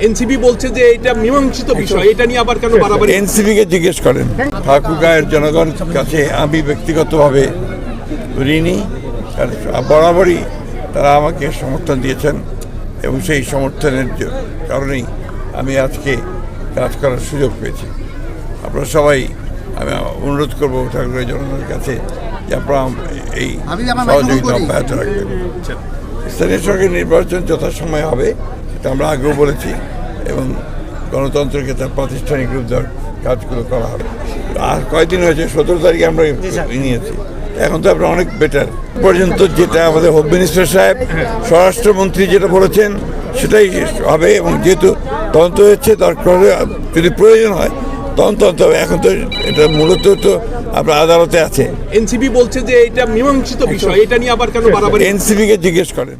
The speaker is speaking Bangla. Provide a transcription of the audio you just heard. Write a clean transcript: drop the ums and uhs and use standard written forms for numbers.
এনসিপি বলছে যে এটা মীমাংসিত বিষয়, এটা নিয়ে আবার কেন বাড়াবাড়ি? এনসিপি কে জিজ্ঞেস করেন। ঠাকুরগাঁয়ের জনগণ কাছে আমি ব্যক্তিগতভাবে ঋণী, কারণ বরাবরই তারা আমাকে সমর্থন দিয়েছেন এবং সেই সমর্থনের কারণেই আমি আজকে কাজ করার সুযোগ পেয়েছি। আপনারা সবাই, আমি অনুরোধ করবো ঠাকুরের জনগণের কাছে যে আপনারা এই সহযোগিতা অব্যাহত রাখবেন। স্থানীয় সরকার নির্বাচন যথাসময়ে হবে, এটা আমরা আগেও বলেছি, এবং গণতন্ত্রকে তার প্রাতিষ্ঠানিক রূপ দেওয়ার কাজগুলো করা হবে। আর কয়েকদিন হয়েছে, 17 তারিখে আমরা নিয়েছি, এখন তো আপনার অনেক বেটার। পর্যন্ত যেটা আমাদের হোম মিনিস্টার সাহেব, স্বরাষ্ট্রমন্ত্রী যেটা বলেছেন সেটাই হবে, এবং যেহেতু তদন্ত হচ্ছে দরকার যদি প্রয়োজন হয় তদন্ত হবে। এখন তো এটা মূলত তো আপনার আদালতে আছে। এনসিপি বলছে যে এটা মীমাংসিত বিষয়, এটা নিয়ে আবার কেন বাড়াবাড়ি? এনসিপি কে জিজ্ঞেস করেন।